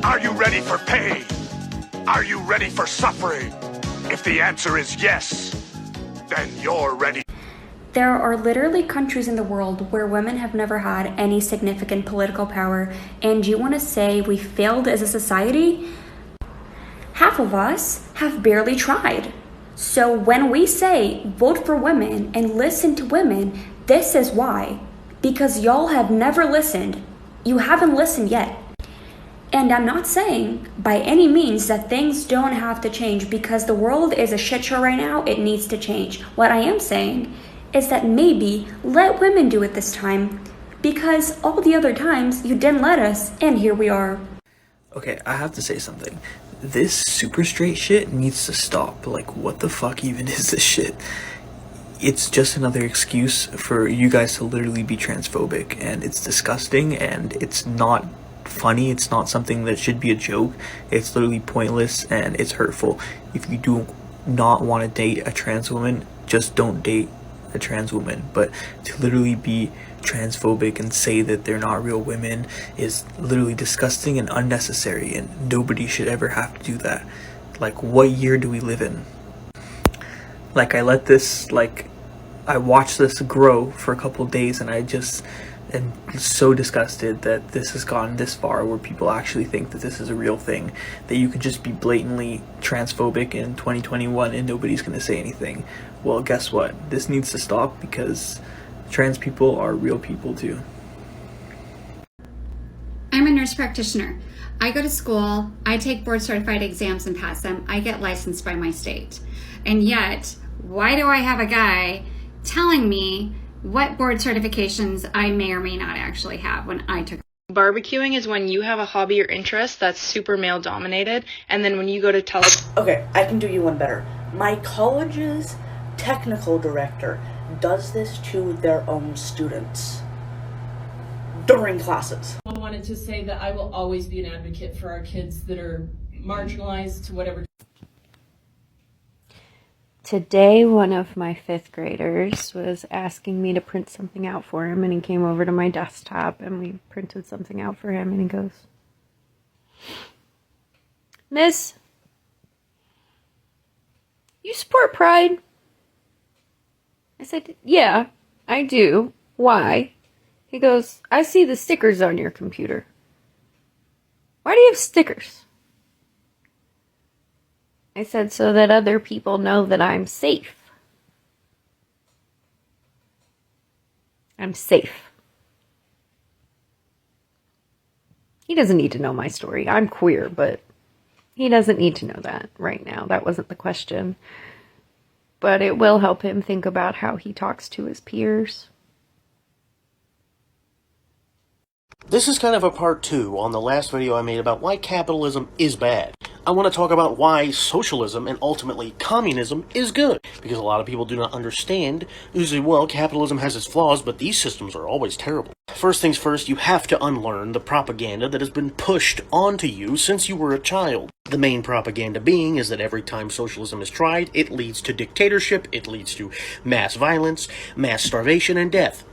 Are you ready for pain? Are you ready for suffering? If the answer is yes, then you're ready. There are literally countries in the world where women have never had any significant political power, and you want to say we failed as a society? Half of us have barely tried. So when we say vote for women and listen to women, this is why. Because y'all have never listened. You haven't listened yet. And I'm not saying by any means that things don't have to change, because the world is a shit show right now. It needs to change. What I am saying is that maybe let women do it this time, because all the other times you didn't let us, and here we are. Okay, I have to say something. This super straight shit needs to stop. Like, what the fuck even is this shit? It's just another excuse for you guys to literally be transphobic, and it's disgusting, and it's not funny. It's not something that should be a joke. It's literally pointless, and it's hurtful. If you do not want to date a trans woman, just don't date a trans woman. But to literally be transphobic and say that they're not real women is literally disgusting and unnecessary, and nobody should ever have to do that. Like, what year do we live in? Like, I watched this grow for a couple of days, and I just am so disgusted that this has gone this far, where people actually think that this is a real thing, that you could just be blatantly transphobic in 2021 and nobody's going to say anything. Well, guess what? This needs to stop, because trans people are real people too. I'm a nurse practitioner. I go to school, I take board certified exams and pass them. I get licensed by my state. And yet, why do I have a guy telling me what board certifications I may or may not actually have when I took? Barbecuing is when you have a hobby or interest that's super male dominated, and then when you go to tell... Okay, I can do you one better. My college's technical director does this to their own students during classes. I wanted to say that I will always be an advocate for our kids that are marginalized to whatever. Today, one of my 5th graders was asking me to print something out for him, and he came over to my desktop and we printed something out for him, and he goes, "Miss, you support Pride?" I said, "Yeah, I do. Why?" He goes, "I see the stickers on your computer." "Why do you have stickers?" I said, "So that other people know that I'm safe." I'm safe. He doesn't need to know my story. I'm queer, but he doesn't need to know that right now. That wasn't the question. But it will help him think about how he talks to his peers. This is kind of a part 2 on the last video I made about why capitalism is bad. I want to talk about why socialism and ultimately communism is good, because a lot of people do not understand. They say, well, capitalism has its flaws, but these systems are always terrible. First things first, you have to unlearn the propaganda that has been pushed onto you since you were a child. The main propaganda being is that every time socialism is tried, it leads to dictatorship, it leads to mass violence, mass starvation, and death.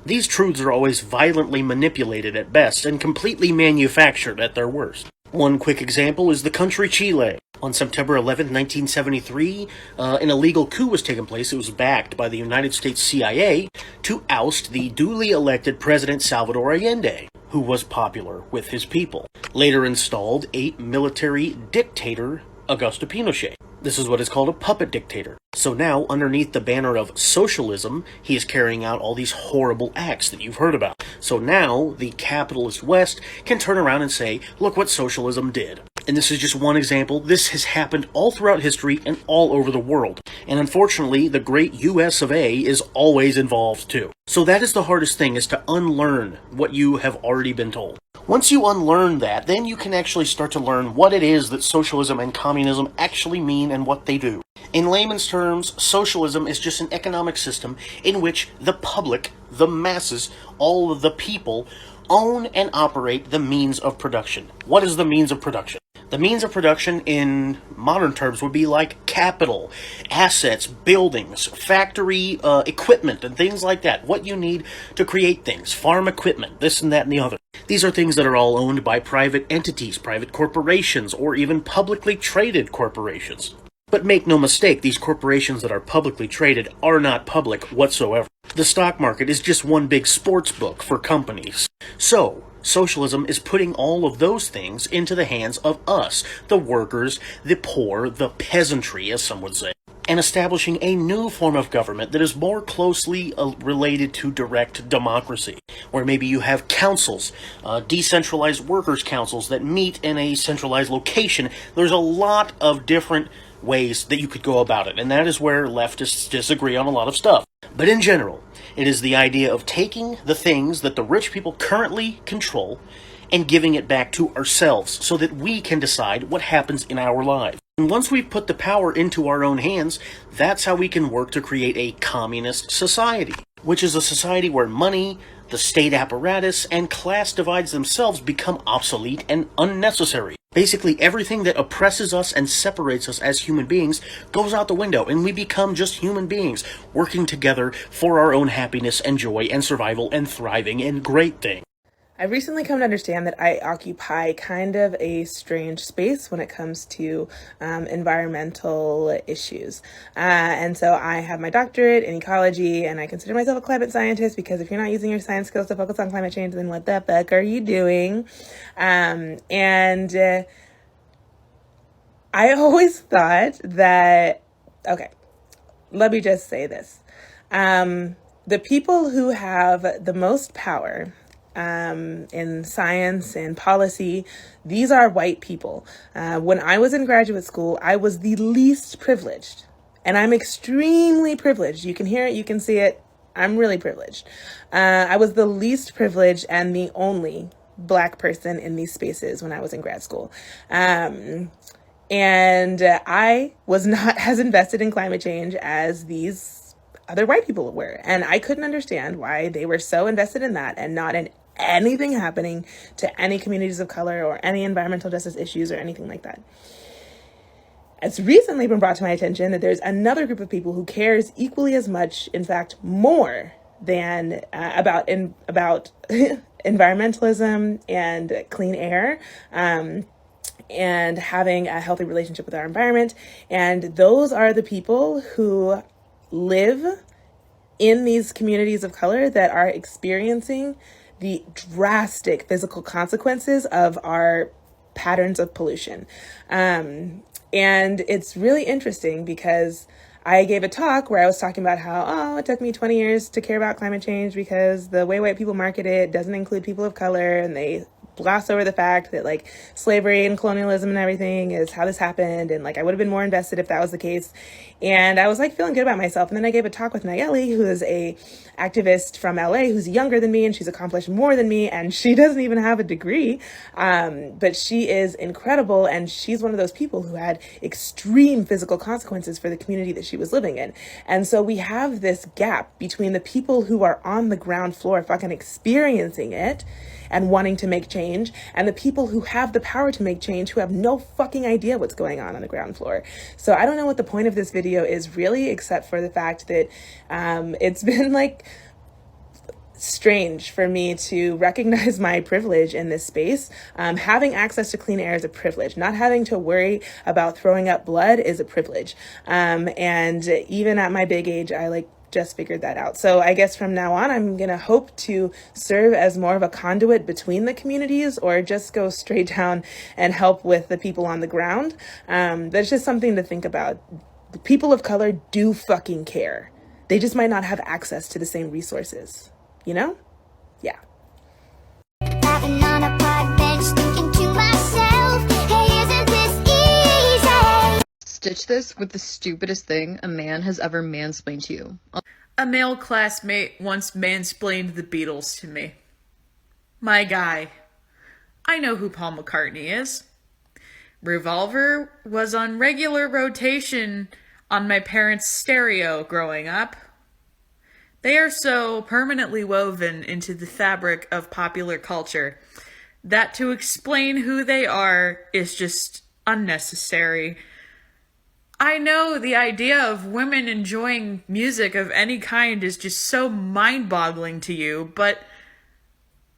These truths are always violently manipulated at best and completely manufactured at their worst. One quick example is the country Chile. On September 11, 1973, an illegal coup was taking place. It was backed by the United States CIA to oust the duly elected President Salvador Allende, who was popular with his people. Later installed a military dictator, Augusto Pinochet. This is what is called a puppet dictator. So now, underneath the banner of socialism, he is carrying out all these horrible acts that you've heard about. So now, the capitalist West can turn around and say, look what socialism did. And this is just one example. This has happened all throughout history and all over the world. And unfortunately, the great US of A is always involved too. So that is the hardest thing, is to unlearn what you have already been told. Once you unlearn that, then you can actually start to learn what it is that socialism and communism actually mean and what they do. In layman's terms, socialism is just an economic system in which the public, the masses, all of the people, own and operate the means of production. What is the means of production? The means of production in modern terms would be like capital, assets, buildings, factory equipment, and things like that. What you need to create things, farm equipment, this and that and the other. These are things that are all owned by private entities, private corporations, or even publicly traded corporations. But make no mistake, these corporations that are publicly traded are not public whatsoever. The stock market is just one big sports book for companies. So, socialism is putting all of those things into the hands of us, the workers, the poor, the peasantry, as some would say, and establishing a new form of government that is more closely related to direct democracy, where maybe you have councils, decentralized workers' councils that meet in a centralized location. There's a lot of different ways that you could go about it, and that is where leftists disagree on a lot of stuff. But in general, it is the idea of taking the things that the rich people currently control and giving it back to ourselves so that we can decide what happens in our lives. And once we've put the power into our own hands, that's how we can work to create a communist society, which is a society where money, the state apparatus, and class divides themselves become obsolete and unnecessary. Basically, everything that oppresses us and separates us as human beings goes out the window, and we become just human beings, working together for our own happiness and joy and survival and thriving and great things. I've recently come to understand that I occupy kind of a strange space when it comes to environmental issues. And so I have my doctorate in ecology, and I consider myself a climate scientist because if you're not using your science skills to focus on climate change, then what the fuck are you doing? I always thought that, okay, let me just say this. The people who have the most power in science and policy, these are white people. When I was in graduate school, I was the least privileged, and I'm extremely privileged. You can hear it, you can see it. I'm really privileged. I was the least privileged and the only Black person in these spaces when I was in grad school. And I was not as invested in climate change as these other white people were. And I couldn't understand why they were so invested in that and not in anything happening to any communities of color or any environmental justice issues or anything like that. It's recently been brought to my attention that there's another group of people who cares equally as much, in fact, more than about environmentalism and clean air, and having a healthy relationship with our environment. And those are the people who live in these communities of color that are experiencing the drastic physical consequences of our patterns of pollution. And it's really interesting because I gave a talk where I was talking about how, it took me 20 years to care about climate change because the way white people market it doesn't include people of color, and they gloss over the fact that like slavery and colonialism and everything is how this happened, and like I would have been more invested if that was the case. And I was like feeling good about myself, and then I gave a talk with Nayeli, who is a activist from LA who's younger than me, and she's accomplished more than me, and she doesn't even have a degree, but she is incredible, and she's one of those people who had extreme physical consequences for the community that she was living in. And so we have this gap between the people who are on the ground floor fucking experiencing it and wanting to make change, and the people who have the power to make change who have no fucking idea what's going on the ground floor. So I don't know what the point of this video is really, except for the fact that it's been like strange for me to recognize my privilege in this space. Having access to clean air is a privilege. Not having to worry about throwing up blood is a privilege. And even at my big age, I just figured that out. So I guess from now on, I'm going to hope to serve as more of a conduit between the communities, or just go straight down and help with the people on the ground. That's just something to think about. The people of color do fucking care. They just might not have access to the same resources, you know? Yeah. Stitch this with the stupidest thing a man has ever mansplained to you. A male classmate once mansplained the Beatles to me. My guy. I know who Paul McCartney is. Revolver was on regular rotation on my parents' stereo growing up. They are so permanently woven into the fabric of popular culture that to explain who they are is just unnecessary. I know the idea of women enjoying music of any kind is just so mind-boggling to you, but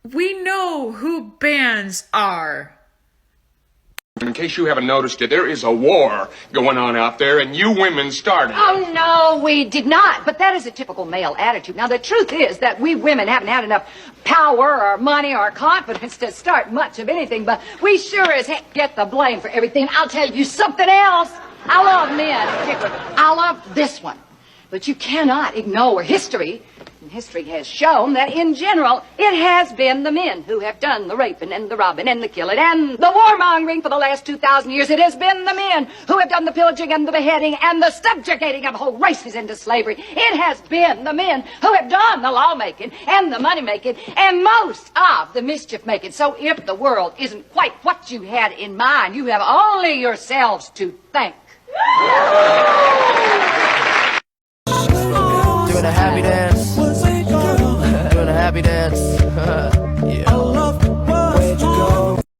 we know who bands are. In case you haven't noticed it, there is a war going on out there, and you women started it. Oh, no, we did not. But that is a typical male attitude. Now, the truth is that we women haven't had enough power or money or confidence to start much of anything, but we sure as heck get the blame for everything. I'll tell you something else. I love men in particular. I love this one. But you cannot ignore history. And history has shown that, in general, it has been the men who have done the raping and the robbing and the killing and the warmongering for the last 2,000 years. It has been the men who have done the pillaging and the beheading and the subjugating of whole races into slavery. It has been the men who have done the lawmaking and the money-making and most of the mischief-making. So if the world isn't quite what you had in mind, you have only yourselves to thank. Doing a happy dance. Doing a happy dance. Yeah.